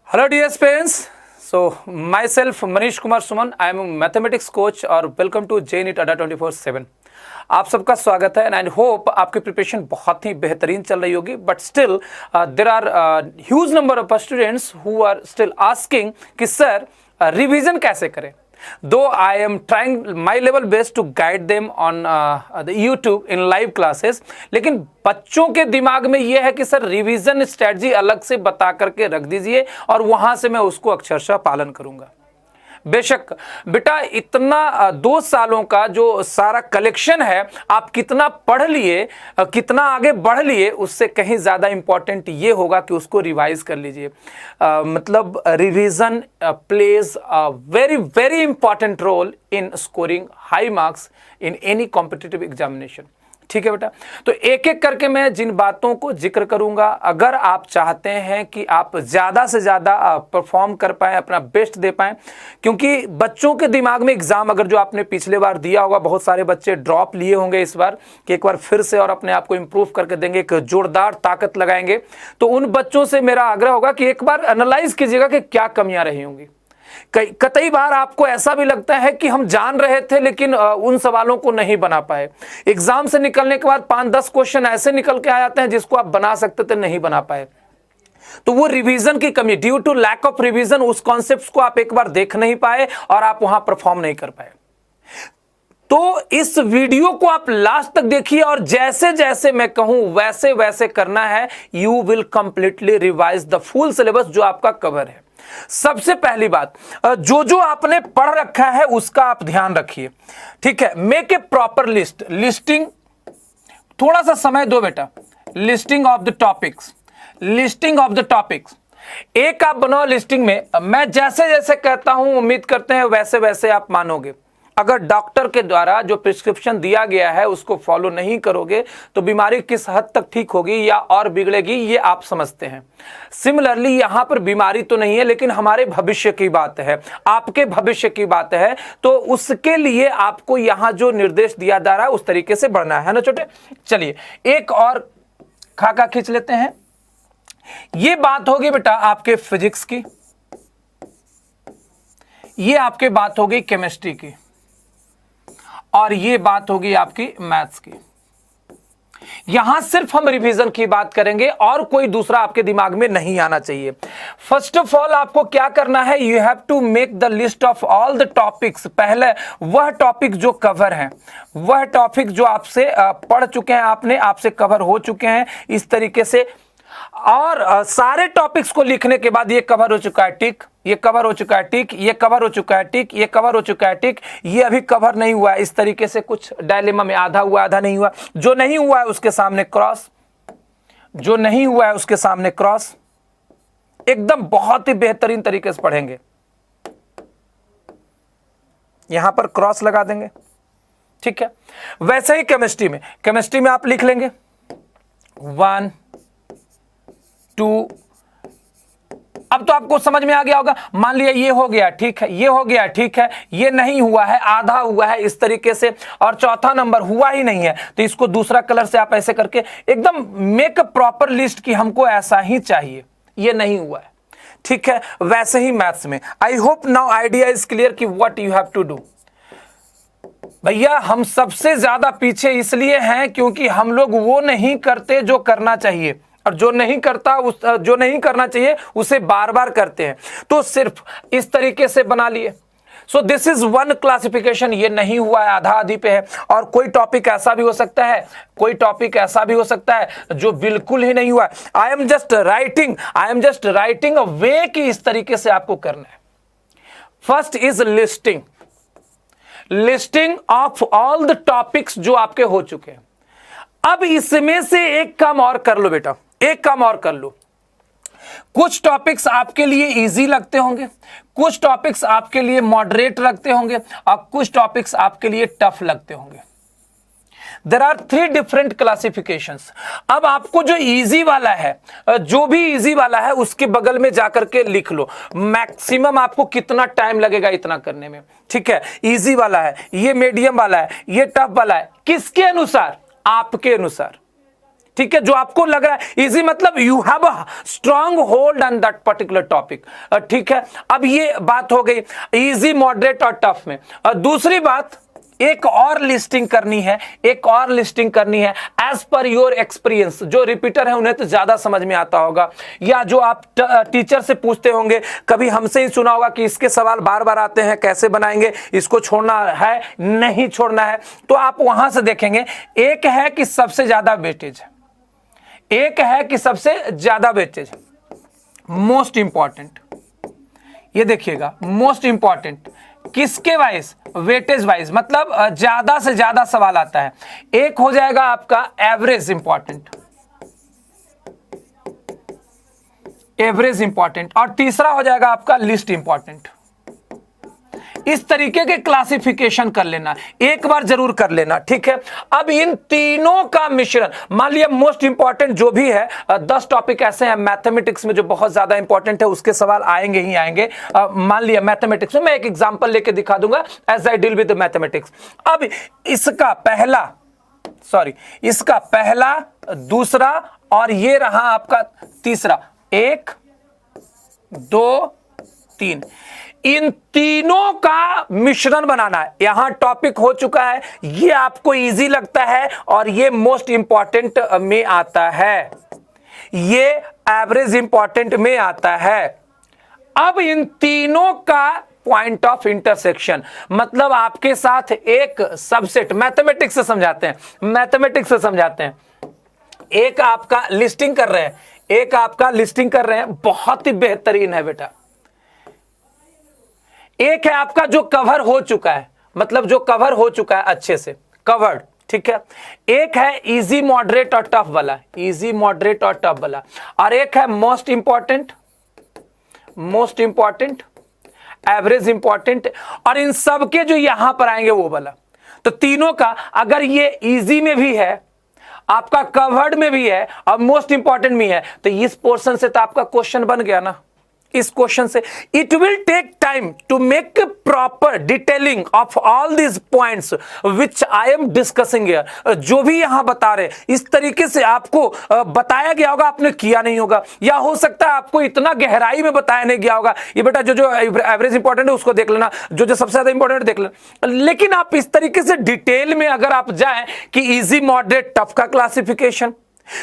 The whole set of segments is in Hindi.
Hello dear students. So myself Manish Kumar Suman, I am a mathematics coach और welcome to JNET Adda 24/7। आप सबका स्वागत है एंड आई होप आपकी प्रिपरेशन बहुत ही बेहतरीन चल रही होगी। But still there are huge number of students who are still asking कि सर रिवीजन कैसे करें। Though I am trying my level best to guide them on the YouTube in live classes, लेकिन बच्चों के दिमाग में यह है कि सर रिवीजन स्ट्रेटजी अलग से बता करके रख दीजिए और वहां से मैं उसको अक्षरशः पालन करूंगा। बेशक बेटा इतना 2 सालों का जो सारा कलेक्शन है आप कितना पढ़ लिए, कितना आगे बढ़ लिए, उससे कहीं ज़्यादा इंपॉर्टेंट ये होगा कि उसको रिवाइज कर लीजिए। मतलब revision plays a very very important role in scoring high marks in any competitive examination. ठीक है बेटा, तो एक एक करके मैं जिन बातों को जिक्र करूंगा, अगर आप चाहते हैं कि आप ज़्यादा से ज़्यादा परफॉर्म कर पाएँ, अपना बेस्ट दे पाएँ, क्योंकि बच्चों के दिमाग में एग्ज़ाम अगर जो आपने पिछले बार दिया होगा, बहुत सारे बच्चे ड्रॉप लिए होंगे इस बार कि एक बार फिर से और अपने आप को इम्प्रूव करके देंगे, एक जोरदार ताकत लगाएंगे, तो उन बच्चों से मेरा आग्रह होगा कि एक बार एनालाइज कीजिएगा कि क्या कमियाँ रही होंगी। कई बार आपको ऐसा भी लगता है कि हम जान रहे थे लेकिन उन सवालों को नहीं बना पाए। एग्जाम से निकलने के बाद 5-10 क्वेश्चन ऐसे निकल के आ जाते हैं जिसको आप बना सकते थे, नहीं बना पाए। तो वो रिवीजन की कमी, due to lack of revision, उस कॉन्सेप्ट्स को आप एक बार देख नहीं पाए और आप वहां परफॉर्म नहीं कर पाए। तो इस वीडियो को आप लास्ट तक देखिए और जैसे जैसे मैं कहूं वैसे वैसे करना है। You will completely revise the full syllabus जो आपका कवर है। सबसे पहली बात, जो आपने पढ़ रखा है उसका आप ध्यान रखिए। ठीक है, मेक ए प्रॉपर लिस्टिंग, थोड़ा सा समय दो बेटा। लिस्टिंग ऑफ द टॉपिक्स, एक आप बनाओ लिस्टिंग में। मैं जैसे जैसे कहता हूं उम्मीद करते हैं वैसे वैसे आप मानोगे। अगर डॉक्टर के द्वारा जो प्रिस्क्रिप्शन दिया गया है उसको फॉलो नहीं करोगे तो बीमारी किस हद तक ठीक होगी या और बिगड़ेगी, ये आप समझते हैं। सिमिलरली यहां पर बीमारी तो नहीं है लेकिन हमारे भविष्य की बात है, आपके भविष्य की बात है, तो उसके लिए आपको यहां जो निर्देश दिया जा रहा है उस तरीके से बढ़ना है ना छोटे। चलिए एक और खाका खींच लेते हैं। ये बात होगी बेटा आपके फिजिक्स की, ये आपके बात होगी केमिस्ट्री की, और ये बात होगी आपकी मैथ्स की। यहां सिर्फ हम रिवीजन की बात करेंगे और कोई दूसरा आपके दिमाग में नहीं आना चाहिए। फर्स्ट ऑफ ऑल आपको क्या करना है, you have to make the list of all the topics. पहले वह टॉपिक जो कवर है, वह टॉपिक जो आपसे पढ़ चुके हैं, आपसे कवर हो चुके हैं इस तरीके से, और सारे टॉपिक्स को लिखने के बाद ये कवर हो चुका है टिक, ये कवर हो चुका है टिक, ये कवर हो चुका है टिक, ये कवर हो चुका है टिक, ये अभी कवर नहीं हुआ है। इस तरीके से कुछ डायलेमा में आधा हुआ आधा नहीं हुआ। जो नहीं हुआ है उसके सामने क्रॉस, जो नहीं हुआ है उसके सामने क्रॉस। एकदम बहुत ही बेहतरीन तरीके से पढ़ेंगे, यहां पर क्रॉस लगा देंगे। ठीक है, वैसे ही केमिस्ट्री में आप लिख लेंगे 1 2। अब तो आपको समझ में आ गया होगा। मान लिया ये हो गया ठीक है, ये हो गया ठीक है, ये नहीं हुआ है, आधा हुआ है इस तरीके से, और चौथा नंबर हुआ ही नहीं है तो इसको दूसरा कलर से आप ऐसे करके एकदम मेक अ प्रॉपर लिस्ट की हमको ऐसा ही चाहिए, ये नहीं हुआ है। ठीक है, वैसे ही मैथ्स में। I hope now idea is clear कि what you have to do. भैया हम सबसे ज्यादा पीछे इसलिए हैं क्योंकि हम लोग वो नहीं करते जो करना चाहिए, और जो नहीं करना चाहिए उसे बार बार करते हैं। तो सिर्फ इस तरीके से बना लिए। सो दिस इज वन क्लासिफिकेशन, ये नहीं हुआ है, आधा आधी पे है। और कोई टॉपिक ऐसा भी हो सकता है, जो बिल्कुल ही नहीं हुआ है। I am just writing a way कि इस तरीके से आपको करना है। First is listing of all the topics जो आपके हो चुके हैं। अब इसमें से एक काम और कर लो बेटा, एक काम और कर लो। कुछ टॉपिक्स आपके लिए इजी लगते होंगे, कुछ टॉपिक्स आपके लिए मॉडरेट लगते होंगे, और कुछ टॉपिक्स आपके लिए टफ लगते होंगे। There are 3 different classifications. अब आपको जो इजी वाला है, जो भी इजी वाला है उसके बगल में जाकर के लिख लो मैक्सिमम आपको कितना टाइम लगेगा इतना करने में। ठीक है, इजी वाला है, ये मीडियम वाला है, ये टफ वाला है। किसके अनुसार? आपके अनुसार। ठीक है, जो आपको लग रहा है इजी, मतलब you have a strong hold on that particular topic. ठीक है, अब ये बात हो गई इजी, मॉडरेट और टफ में। दूसरी बात, एक और लिस्टिंग करनी है, एक और लिस्टिंग करनी है एज पर योर एक्सपीरियंस। जो रिपीटर है उन्हें तो ज्यादा समझ में आता होगा, या जो आप टीचर से पूछते होंगे, कभी हमसे ही सुना होगा कि इसके सवाल बार बार आते हैं, कैसे बनाएंगे, इसको छोड़ना है नहीं छोड़ना है, तो आप वहां से देखेंगे। एक है कि सबसे ज्यादा वेटेज, एक है कि सबसे ज्यादा वेटेज, मोस्ट इंपॉर्टेंट। ये देखिएगा, मोस्ट इंपॉर्टेंट किसके वाइज, वेटेज वाइज, मतलब ज्यादा से ज्यादा सवाल आता है। एक हो जाएगा आपका एवरेज इंपॉर्टेंट, एवरेज इंपॉर्टेंट, और तीसरा हो जाएगा आपका लिस्ट इंपॉर्टेंट। इस तरीके के क्लासिफिकेशन कर लेना, एक बार जरूर कर लेना, ठीक है। अब इन तीनों का मिश्रण, मान लिया मोस्ट इंपॉर्टेंट जो भी है, 10 टॉपिक ऐसे हैं मैथमेटिक्स में जो बहुत ज्यादा इंपॉर्टेंट है, उसके सवाल आएंगे ही आएंगे। मान लिया मैथमेटिक्स में, मैं एक एग्जांपल लेके दिखा दूंगा as I deal with mathematics. अब इसका पहला, दूसरा और ये रहा आपका तीसरा, 1 2 3, इन तीनों का मिश्रण बनाना है। यहां टॉपिक हो चुका है, ये आपको इजी लगता है और ये मोस्ट इंपॉर्टेंट में आता है, ये एवरेज इंपॉर्टेंट में आता है। अब इन तीनों का पॉइंट ऑफ इंटरसेक्शन, मतलब आपके साथ एक सबसेट, मैथमेटिक्स से समझाते हैं, एक आपका लिस्टिंग कर रहे हैं, बहुत ही बेहतरीन है बेटा। एक है आपका जो कवर हो चुका है, मतलब जो कवर हो चुका है अच्छे से, कवर्ड, ठीक है। एक है इजी, मॉडरेट और टफ वाला, इजी, मॉडरेट और टफ वाला, और एक है मोस्ट इंपॉर्टेंट, एवरेज इंपॉर्टेंट, और इन सब के जो यहां पर आएंगे वो वाला। तो तीनों का, अगर ये इजी में भी है, आपका कवर्ड में भी है और मोस्ट इंपॉर्टेंट में है, तो इस पोर्शन से तो आपका क्वेश्चन बन गया ना। इस क्वेश्चन से it will take time to make proper detailing of all these points which I am discussing here. जो भी यहां बता रहे, इस तरीके से आपको बताया गया होगा, आपने किया नहीं होगा, या हो सकता है आपको इतना गहराई में बताया नहीं गया होगा। ये बेटा जो एवरेज इंपॉर्टेंट है उसको देख लेना, जो सबसे ज्यादा इंपॉर्टेंट देख लेना। लेकिन आप इस तरीके से डिटेल में अगर आप जाएं कि इजी, मॉडरेट, टफ का क्लासिफिकेशन,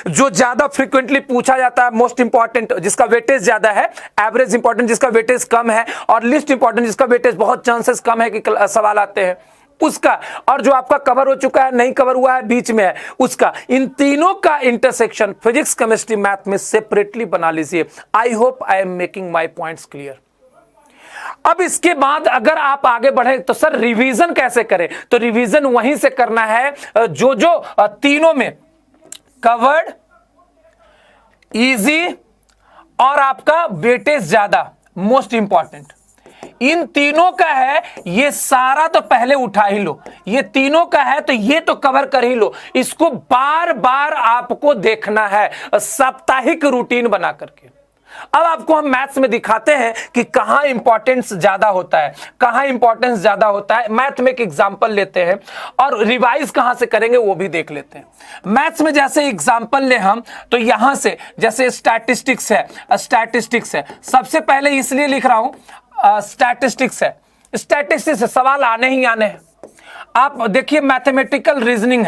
जो ज्यादा फ्रीक्वेंटली पूछा जाता है, मोस्ट इंपॉर्टेंट जिसका वेटेज ज्यादा है, एवरेज इंपॉर्टेंट जिसका वेटेज कम है, और लिस्ट इंपॉर्टेंट जिसका वेटेज बहुत चांसेस कम है कि सवाल आते हैं, उसका, और जो आपका कवर हो चुका है, नहीं कवर हुआ है, बीच में है, उसका। इन तीनों का इंटरसेक्शन फिजिक्स, केमिस्ट्री, मैथ में सेपरेटली बना लीजिए। I hope I am making my points clear. अब इसके बाद अगर आप आगे बढ़े तो सर रिवीजन कैसे करें, तो रिवीजन वहीं से करना है जो तीनों में कवर्ड, इजी और आपका वेटेज ज्यादा, मोस्ट इंपॉर्टेंट, इन तीनों का है, ये सारा तो पहले उठा ही लो। ये तीनों का है तो ये तो कवर कर ही लो। इसको बार बार आपको देखना है साप्ताहिक रूटीन बना करके। अब आपको हम मैथ्स में दिखाते हैं कि कहां इंपॉर्टेंस ज्यादा होता है, कहां इंपॉर्टेंस ज्यादा होता है। मैथ में एक एग्जांपल लेते हैं और रिवाइज कहां से करेंगे वो भी देख लेते हैं। मैथ्स में जैसे एग्जांपल ले हम, तो यहां से जैसे स्टैटिस्टिक्स है, सबसे पहले इसलिए लिख रहा हूं स्टैटिस्टिक्स है, स्टैटिस्टिक्स से सवाल आने ही आने हैं। आप देखिए मैथमेटिकल रीजनिंग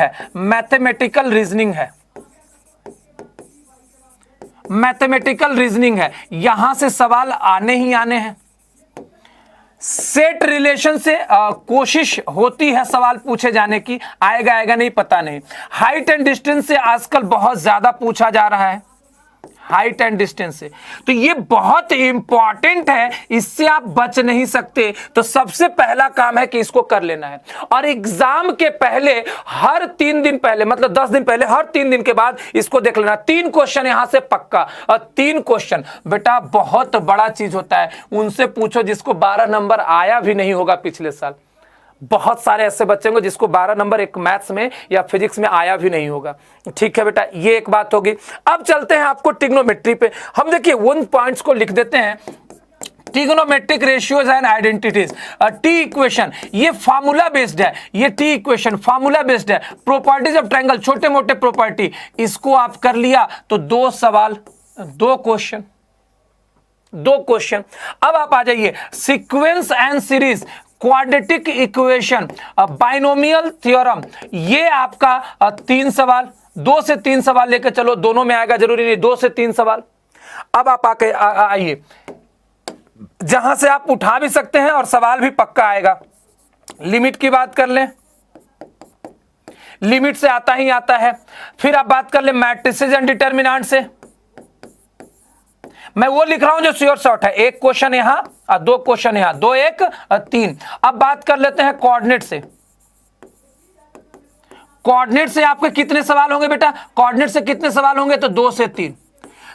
है, यहां से सवाल आने ही आने हैं। सेट रिलेशन से कोशिश होती है सवाल पूछे जाने की, आएगा नहीं पता नहीं। हाइट एंड डिस्टेंस से आजकल बहुत ज्यादा पूछा जा रहा है, हाइट एंड डिस्टेंस से, तो ये बहुत इंपॉर्टेंट है, इससे आप बच नहीं सकते। तो सबसे पहला काम है कि इसको कर लेना है। और एग्जाम के पहले हर 3 दिन पहले, मतलब 10 दिन पहले, हर 3 दिन के बाद इसको देख लेना। 3 क्वेश्चन यहां से पक्का, और 3 क्वेश्चन बेटा बहुत बड़ा चीज होता है। उनसे पूछो जिसको 12 नंबर आया भी नहीं होगा पिछले साल। बहुत सारे ऐसे बच्चे होंगे जिसको 12 नंबर एक मैथ्स में या फिजिक्स में आया भी नहीं होगा। ठीक है बेटा, ये एक बात होगी। अब चलते हैं आपको ट्रिग्नोमेट्री पे। हम देखिए उन पॉइंट्स को लिख देते हैं trigonometric ratios and identities, T equation, ये फार्मूला बेस्ड है, ये टी इक्वेशन फार्मूला बेस्ड है। प्रॉपर्टीज ऑफ ट्रायंगल, छोटे मोटे प्रॉपर्टी, इसको आप कर लिया तो 2 सवाल 2 क्वेश्चन। अब आप आ जाइए sequence and series, quadratic equation, binomial theorem, ये आपका 3 सवाल, 2 से 3 सवाल लेकर चलो, दोनों में आएगा जरूरी नहीं, 2 से 3 सवाल। अब आप आके आइए जहां से आप उठा भी सकते हैं और सवाल भी पक्का आएगा। लिमिट की बात कर लें, लिमिट से आता ही आता है। फिर आप बात कर ले मैट्रिसेस एंड डिटर्मिनेंट से, मैं वो लिख रहा हूं जो श्योर शॉर्ट है, 1 क्वेश्चन यहां और 2 क्वेश्चन यहां, 2 1 3। अब बात कर लेते हैं कोऑर्डिनेट से। कोऑर्डिनेट से आपके कितने सवाल होंगे बेटा? कोऑर्डिनेट से कितने सवाल होंगे? तो 2 से 3।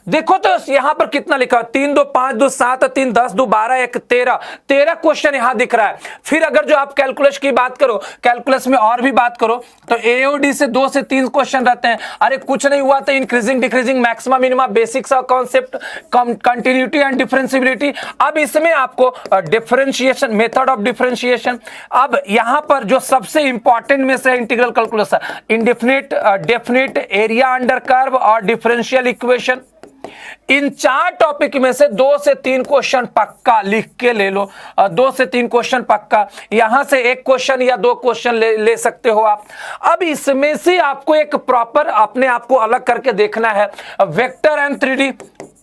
देखो तो यहां पर कितना लिखा है, 3 2 5 2 7 3 10 2 12 1 13 क्वेश्चन यहां दिख रहा है। फिर अगर जो आप कैलकुलस की बात करो, कैलकुलस में और भी बात करो तो एओडी से 2 से 3 क्वेश्चन रहते हैं। अरे कुछ नहीं हुआ तो increasing decreasing, maxima minima, basics of concept, continuity and differentiability. अब इसमें आपको डिफरेंशिएशन, मेथड ऑफ डिफरेंशिएशन। अब यहां पर जो सबसे इंपॉर्टेंट में से इंटीग्रल कैलकुलस है, indefinite, definite, area under curve और डिफरेंशियल इक्वेशन। इन 4 टॉपिक में से 2 से 3 क्वेश्चन पक्का लिख के ले लो, 2 से 3 क्वेश्चन पक्का। यहां से 1 क्वेश्चन या 2 क्वेश्चन ले सकते हो आप। अब इसमें से आपको एक प्रॉपर अपने आप को अलग करके देखना है, वेक्टर एंड 3D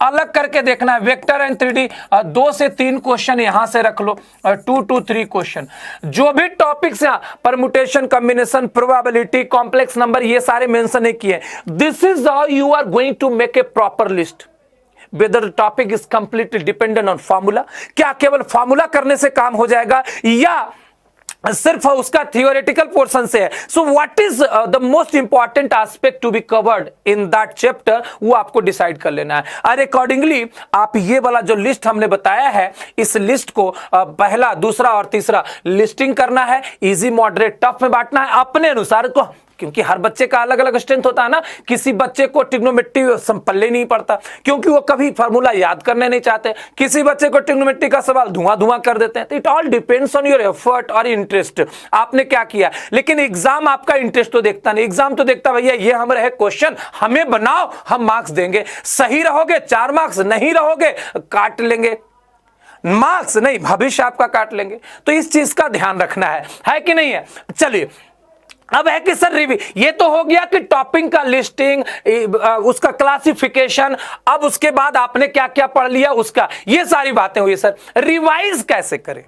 अलग करके देखना है, वेक्टर एंड 3D। 2 से 3 क्वेश्चन यहां से रख लो, 2 to 3 क्वेश्चन। जो भी टॉपिक्स हैं, permutation, combination, probability, complex number, ये सारे मेंशन नहीं किए। This is how you are going to make a proper list. Whether the topic is completely dependent on formula, क्या केवल फार्मूला करने से काम हो जाएगा या सिर्फ उसका थियोरेटिकल पोर्शन से है। So what is the most important aspect to be covered in that chapter, वो आपको डिसाइड कर लेना है। और अकॉर्डिंगली आप ये वाला जो लिस्ट हमने बताया है, इस लिस्ट को पहला, दूसरा और तीसरा लिस्टिंग करना है, इजी, मॉडरेट, टफ में बांटना है अपने अनुसार। तो क्योंकि हर बच्चे का अलग अलग स्ट्रेंथ होता है ना, किसी बच्चे को ट्रिग्नोमेट्री पल्ले नहीं पड़ता क्योंकि वो कभी फार्मूला याद करने नहीं चाहते, किसी बच्चे को ट्रिग्नोमेट्री का सवाल धुआं धुआं कर देते हैं। तो it all depends on your effort और इंटरेस्ट, आपने क्या किया। लेकिन एग्जाम आपका इंटरेस्ट तो देखता नहीं, एग्जाम तो देखता भैया ये हम रहे क्वेश्चन, हमें बनाओ, हम मार्क्स देंगे। सही रहोगे 4 मार्क्स, नहीं रहोगे काट लेंगे, मार्क्स नहीं भविष्य आपका काट लेंगे। तो इस चीज का ध्यान रखना है कि नहीं है। चलिए अब है कि सर रिव्यू, ये तो हो गया कि टॉपिक का लिस्टिंग, उसका क्लासिफिकेशन, अब उसके बाद आपने क्या क्या पढ़ लिया उसका, ये सारी बातें हुई। सर रिवाइज कैसे करें?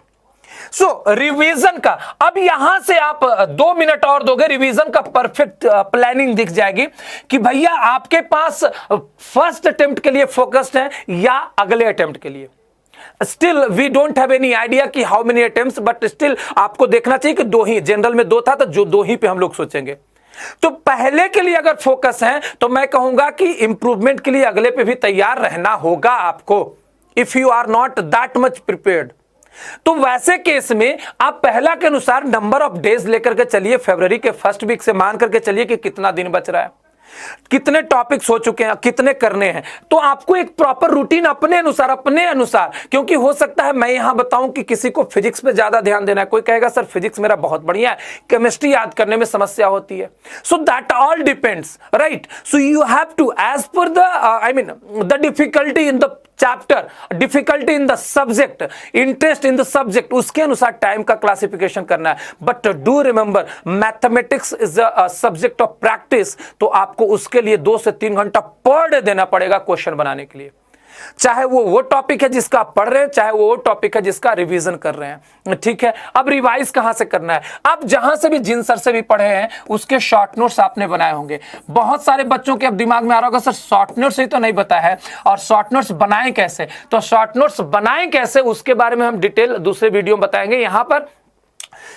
रिवीजन का अब यहां से आप 2 मिनट और दोगे, रिवीजन का परफेक्ट प्लानिंग दिख जाएगी कि भैया आपके पास फर्स्ट अटेम्प्ट के लिए फोकस्ड है या अगले अटेम्प्ट के लिए। Still we don't have any idea कि how many attempts, but still आपको देखना चाहिए कि 2 ही, जनरल में 2 था तो जो 2 ही पे हम लोग सोचेंगे। तो पहले के लिए अगर फोकस है तो मैं कहूंगा कि इंप्रूवमेंट के लिए अगले पे भी तैयार रहना होगा आपको, if you are not that much prepared. तो वैसे केस में आप पहला के अनुसार नंबर ऑफ डेज लेकर के चलिए, फरवरी के फर्स्ट वीक से मान करके चलिए कि कितना दिन बच रहा है, कितने टॉपिक्स हो चुके हैं, कितने करने हैं। तो आपको एक प्रॉपर रूटीन अपने अनुसार, क्योंकि हो सकता है मैं यहां बताऊं कि किसी को फिजिक्स पे ज्यादा ध्यान देना है, कोई कहेगा सर फिजिक्स मेरा बहुत बढ़िया है, केमिस्ट्री याद करने में समस्या होती है। So that all depends, right. So you have to as per the difficulty in the chapter, difficulty in the subject, interest in the subject, उसके अनुसार टाइम का क्लासिफिकेशन करना है। But do remember mathematics is a subject of practice, तो आपको उसके लिए 2 से 3 घंटा पर डे देना पड़ेगा क्वेश्चन बनाने के लिए, चाहे वो टॉपिक है जिसका आप पढ़ रहे हैं, चाहे वो टॉपिक है जिसका रिवीजन कर रहे हैं। ठीक है, अब रिवाइज कहां से करना है? आप जहां से भी, जिन सर से भी पढ़े हैं उसके शॉर्ट नोट्स आपने बनाए होंगे। बहुत सारे बच्चों के अब दिमाग में आ रहा होगा सर शॉर्ट नोट्स ही तो नहीं बताया है, और शॉर्ट नोट्स बनाएं कैसे? तो शॉर्ट नोट्स बनाएं कैसे उसके बारे में हम डिटेल दूसरे वीडियो में बताएंगे। यहां पर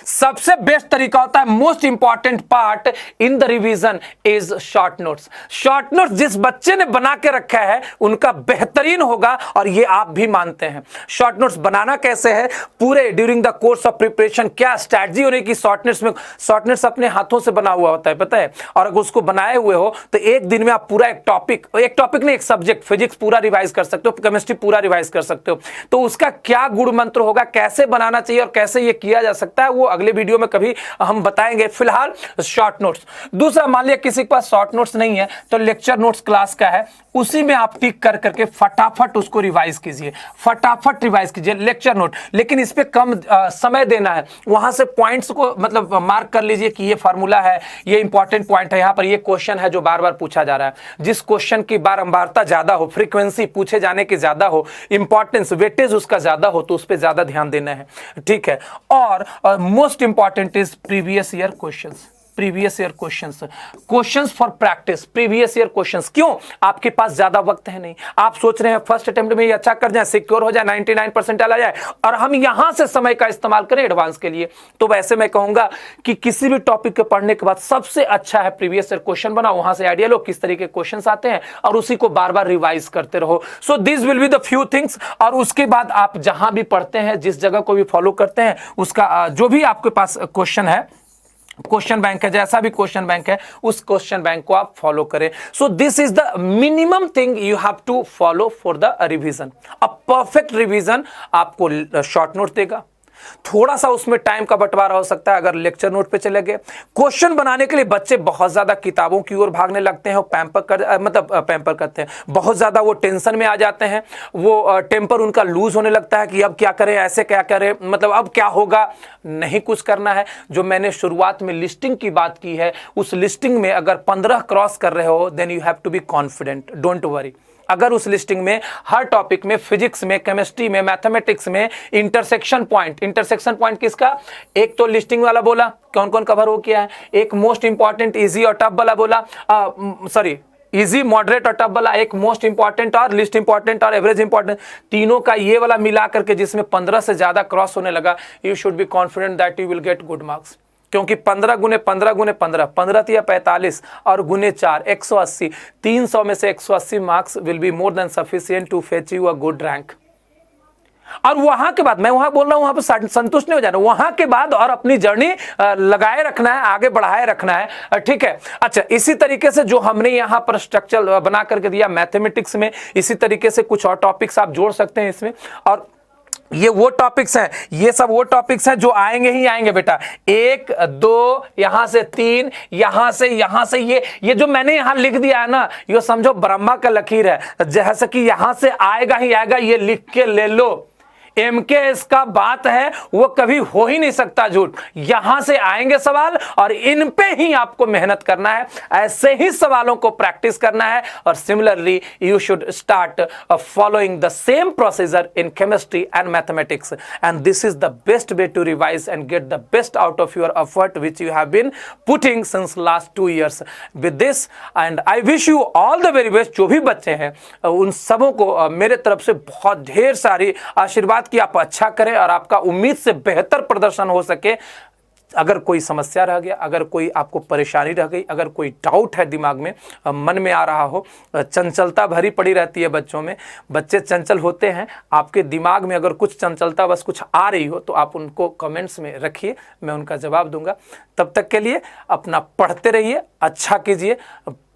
सबसे बेस्ट तरीका होता है, most important part in the revision is short notes. Short notes जिस बच्चे ने बना के रखा है उनका बेहतरीन होगा, और ये आप भी मानते हैं। शॉर्ट नोट्स बनाना कैसे है, पूरे during the course of preparation क्या स्ट्रैटेजी होने की। शॉर्ट नोट्स में, शॉर्ट नोट्स अपने हाथों से बना हुआ होता है, पता है, और अगर उसको बनाए हुए हो तो एक दिन में आप पूरा एक टॉपिक नहीं, एक सब्जेक्ट, फिजिक्स पूरा रिवाइज कर सकते हो, केमिस्ट्री पूरा रिवाइज कर सकते हो। तो उसका क्या गुण मंत्र होगा, कैसे बनाना चाहिए और कैसे ये किया जा सकता है, वो अगले वीडियो में कभी हम बताएंगे। फिलहाल शॉर्ट नोट्स। दूसरा, मान लिया किसी के पास शॉर्ट नोट्स नहीं है तो लेक्चर नोट्स क्लास का है, उसी में आप टिक कर करके फटाफट उसको रिवाइज कीजिए, फटाफट रिवाइज कीजिए लेक्चर नोट। लेकिन इस पे कम समय देना है, वहां से पॉइंट्स को मतलब मार्क कर लीजिए कि ये फार्मूला है, ये इंपॉर्टेंट पॉइंट है, यहां पर ये क्वेश्चन है जो बार बार पूछा जा रहा है। जिस क्वेश्चन की बारंबारता ज्यादा हो, फ्रीक्वेंसी पूछे जाने की ज्यादा हो, इंपॉर्टेंस वेटेज उसका ज्यादा हो, तो उस पर ज्यादा ध्यान देना है, ठीक है। और most important is previous year questions. Previous year questions, questions for practice, previous year questions. क्यों? आपके पास ज्यादा वक्त है नहीं, आप सोच रहे हैं फर्स्ट अटेम्प्ट में ये अच्छा कर जाए, सिक्योर हो जाए, 99% आ जाए, और हम यहां से समय का इस्तेमाल करें एडवांस के लिए। तो वैसे मैं कहूंगा कि किसी भी टॉपिक के पढ़ने के बाद सबसे अच्छा है प्रीवियस ईयर क्वेश्चन बनाओ, वहां से आइडिया लो किस तरीके के क्वेश्चन आते हैं, और उसी को बार बार रिवाइज करते रहो। So this will be the few things. और उसके बाद आप जहां भी पढ़ते हैं, जिस जगह को भी फॉलो करते हैं, उसका जो भी आपके पास क्वेश्चन है, क्वेश्चन बैंक है, जैसा भी क्वेश्चन बैंक है, उस क्वेश्चन बैंक को आप फॉलो करें। So this is the minimum thing you have to follow for the revision. A perfect revision आपको शॉर्ट नोट देगा, थोड़ा सा उसमें टाइम का बंटवारा हो सकता है अगर लेक्चर नोट पे चले गए। क्वेश्चन बनाने के लिए बच्चे बहुत ज्यादा किताबों की ओर भागने लगते हैं, पैम्पर करते हैं, बहुत ज्यादा वो टेंशन में आ जाते हैं, वो टेम्पर उनका लूज होने लगता है कि अब क्या करें, ऐसे क्या करें, मतलब अब क्या होगा। नहीं कुछ करना है। जो मैंने शुरुआत में लिस्टिंग की बात की है, उस लिस्टिंग में अगर 15 क्रॉस कर रहे हो, then you have to be confident, don't worry. अगर उस लिस्टिंग में हर टॉपिक में, फिजिक्स में, केमिस्ट्री में, मैथमेटिक्स में इंटरसेक्शन पॉइंट किसका, एक तो लिस्टिंग वाला बोला कौन कौन कवर हो किया है, एक मोस्ट इंपॉर्टेंट इजी और टफ वाला बोला, इजी, मॉडरेट और टफ वाला, एक मोस्ट इंपॉर्टेंट और लिस्ट इंपॉर्टेंट और एवरेज इंपॉर्टेंट, तीनों का ये वाला मिला करके जिसमें 15 से ज्यादा क्रॉस होने लगा, you should be confident that you will get good marks. क्योंकि 15 गुने 15 गुने 15, 15 या 45 और गुने 4, 180, 300 में से 180 marks will be more than sufficient to fetch you a good rank. और वहां के बाद, मैं वहां बोल रहा हूं, वहां पर संतुष्ट नहीं हो जाना, वहां के बाद और अपनी जर्नी लगाए रखना है, आगे बढ़ाए रखना है, ठीक है। अच्छा, इसी तरीके से जो हमने यहां पर स्ट्रक्चर बना करके दिया मैथमेटिक्स में, इसी तरीके से कुछ और टॉपिक्स आप जोड़ सकते हैं इसमें। और ये वो टॉपिक्स हैं, ये सब वो टॉपिक्स हैं जो आएंगे ही आएंगे बेटा। 1 2 यहां से 3, यहां से ये जो मैंने यहां लिख दिया है ना, ये समझो ब्रह्मा का लकीर है, जैसे कि यहां से आएगा ही आएगा, ये लिख के ले लो। MKS का बात है, वो कभी हो ही नहीं सकता झूठ। यहां से आएंगे सवाल और इन पे ही आपको मेहनत करना है, ऐसे ही सवालों को प्रैक्टिस करना है। और similarly you should start following the same procedure in chemistry and mathematics, and this is the best way to revise and get the best out of your effort which you have been putting since last 2 years with this. And I wish you all the very best. जो भी बच्चे हैं उन सबों को मेरे तरफ से बहुत ढेर सारी आशीर्वाद कि आप अच्छा करें और आपका उम्मीद से बेहतर प्रदर्शन हो सके। अगर कोई समस्या रह गया, अगर कोई आपको परेशानी रह गई, अगर कोई डाउट है दिमाग में, मन में आ रहा हो, चंचलता भरी पड़ी रहती है बच्चों में, बच्चे चंचल होते हैं, आपके दिमाग में अगर कुछ चंचलता बस कुछ आ रही हो तो आप उनको कमेंट्स में रखिए, मैं उनका जवाब दूंगा। तब तक के लिए अपना पढ़ते रहिए, अच्छा कीजिए,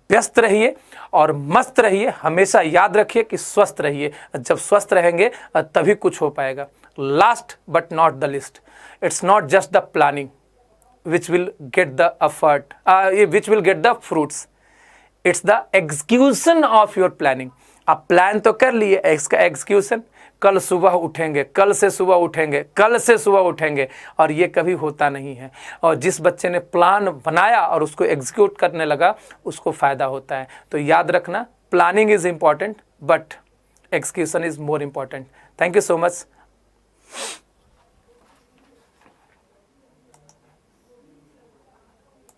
व्यस्त रहिए और मस्त रहिए। हमेशा याद रखिए कि स्वस्थ रहिए, जब स्वस्थ रहेंगे तभी कुछ हो पाएगा। Last but not the list, it's not just the planning which will get the effort, which will get the fruits. It's the execution of your planning. आप प्लान तो कर लिए, इसका एग्जीक्यूशन कल सुबह उठेंगे, कल से सुबह उठेंगे, कल से सुबह उठेंगे, और ये कभी होता नहीं है। और जिस बच्चे ने प्लान बनाया और उसको एग्जीक्यूट करने लगा, उसको फ़ायदा होता है। तो याद रखना, planning is important but execution is more important. Thank you so much.